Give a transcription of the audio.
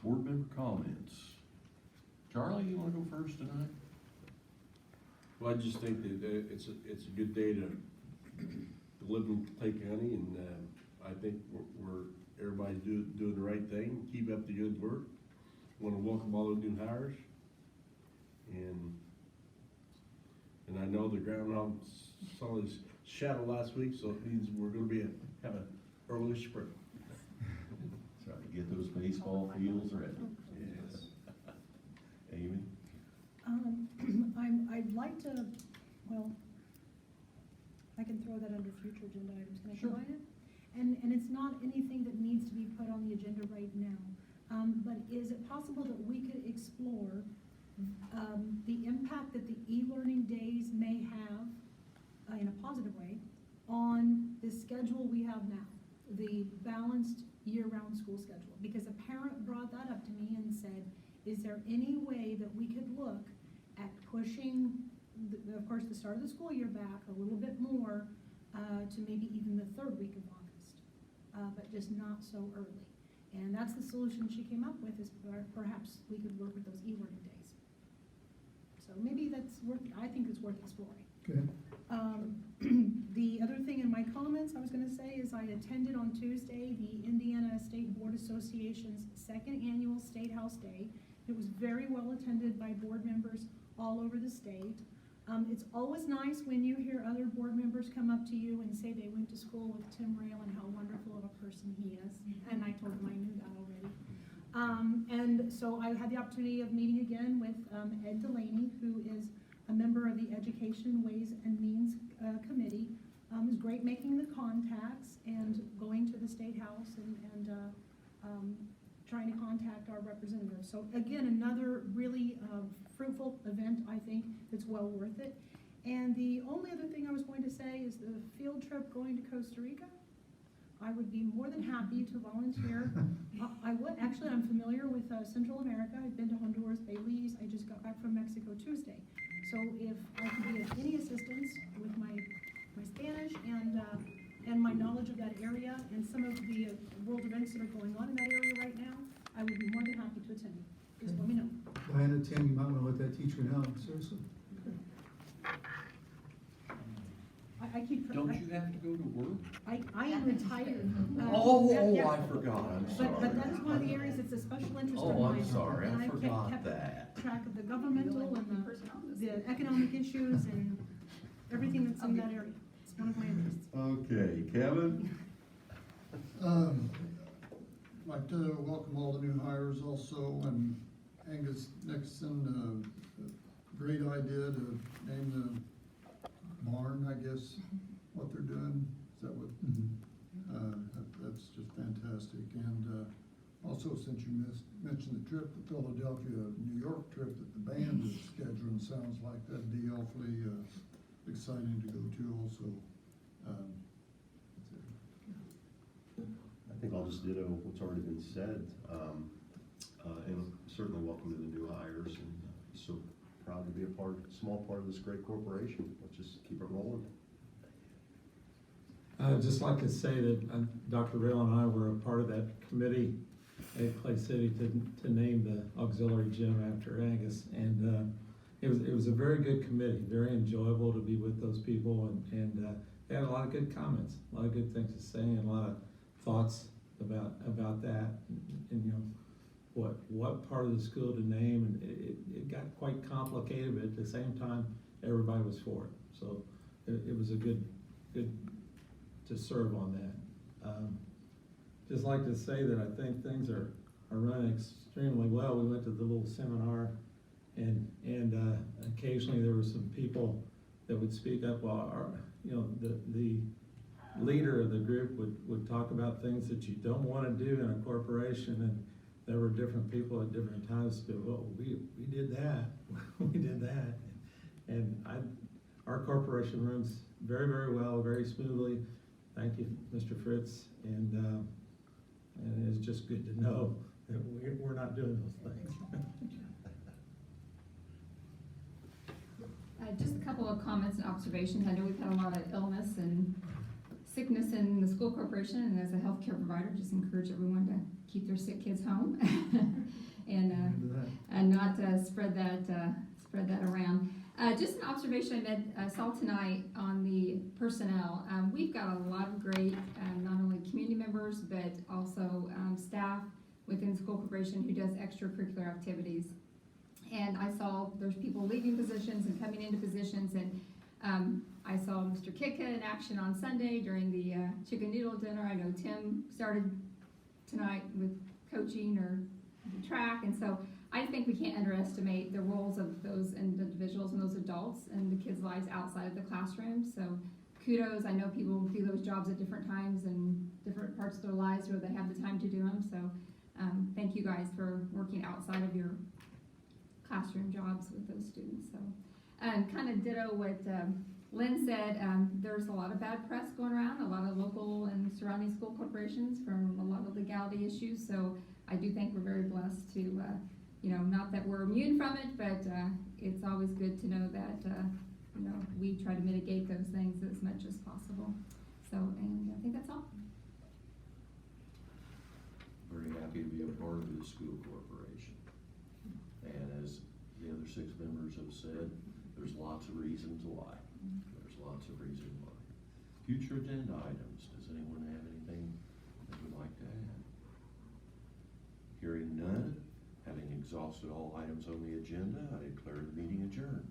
Board member comments. Charlie, you wanna go first tonight? Well, I just think that it's a good day to live in Clay County, and I think everybody's doing the right thing. Keep up the good work. Want to welcome all the new hires, and I know the groundhog saw his shadow last week, so it means we're going to have an early spring. Try to get those baseball fields ready. Yes. Amy? I'd like to, well, I can throw that under future agenda items, can I Sure. combine it? And it's not anything that needs to be put on the agenda right now. But is it possible that we could explore, the impact that the e-learning days may have, in a positive way, on the schedule we have now, the balanced year-round school schedule? Because a parent brought that up to me and said, is there any way that we could look at pushing, of course, the start of the school year back a little bit more, to maybe even the third week of August, but just not so early? And that's the solution she came up with, is perhaps we could work with those e-learning days. So maybe that's I think it's worth exploring. Okay. The other thing in my comments I was gonna say is I attended on Tuesday the Indiana State Board Association's second annual State House Day. It was very well attended by board members all over the state. It's always nice when you hear other board members come up to you and say they went to school with Tim Rail and how wonderful of a person he is. And I told him I knew that already. And so I had the opportunity of meeting again with Ed Delaney, who is a member of the Education Ways and Means Committee. It was great making the contacts and going to the State House and trying to contact our representatives. So again, another really fruitful event, I think, that's well worth it. And the only other thing I was going to say is the field trip going to Costa Rica. I would be more than happy to volunteer. I would, actually, I'm familiar with Central America. I've been to Honduras, Belize. I just got back from Mexico Tuesday. So if I could be of any assistance with my Spanish and my knowledge of that area and some of the world events that are going on in that area right now, I would be more than happy to attend. Just let me know. Diana, Tim, you might want to let that teacher know, seriously. I keep. Don't you have to go to work? I am retired. Yeah. I forgot, I'm sorry. But that is one of the areas that's a special interest of Oh, mine. I'm sorry, And I I've forgot kept that. track of the governmental and the economic issues and everything that's in that area. It's one of my interests. Okay, Kevin? Like to welcome all the new hires also, and Angus Nixon, great idea to name the barn, I guess, what they're doing. Is that what? That's just fantastic. And also, since you mentioned the trip, the Philadelphia, New York trip that the band is scheduling, sounds like that'd be awfully exciting to go to also. That's it. I think I'll just ditto what's already been said, and certainly welcome to the new hires, and so proud to be a small part of this great corporation. Let's just keep it rolling. I'd just like to say that Dr. Rail and I were a part of that committee at Clay City to name the auxiliary gym after Angus, and it was a very good committee, very enjoyable to be with those people, and they had a lot of good comments, a lot of good things to say, and a lot of thoughts about that, and you know, what part of the school to name, and it got quite complicated, but at the same time, everybody was for it. So it was a good to serve on that. Just like to say that I think things are running extremely well. We went to the little seminar, and occasionally there were some people that would speak up while the leader of the group would talk about things that you don't want to do in a corporation, and there were different people at different times that, well, we did that, we did that, and our corporation runs very, very well, very smoothly. Thank you, Mr. Fritz, and it's just good to know that we're not doing those things. Just a couple of comments and observations. I know we've had a lot of illness and sickness in the school corporation, and as a healthcare provider, just encourage everyone to keep their sick kids home. spread that around. Just an observation I saw tonight on the personnel. We've got a lot of great, not only community members, but also staff within school corporation who does extracurricular activities. And I saw there's people leaving positions and coming into positions, and I saw Mr. Kika in action on Sunday during the chicken noodle dinner. I know Tim started tonight with coaching or the track, and so I think we can't underestimate the roles of those individuals and those adults in the kids' lives outside of the classroom. So kudos. I know people do those jobs at different times and different parts of their lives where they have the time to do them. So thank you guys for working outside of your classroom jobs with those students. So kind of ditto what Lynn said. There's a lot of bad press going around, a lot of local and surrounding school corporations from a lot of legality issues. So I do think we're very blessed to, not that we're immune from it, but it's always good to know that, we try to mitigate those things as much as possible. So, and I think that's all. Very happy to be a part of this school corporation. And as the other 6 members have said, there's lots of reasons why. There's lots of reasons why. Future agenda items. Does anyone have anything they would like to add? Hearing none, having exhausted all items on the agenda, I declare the meeting adjourned.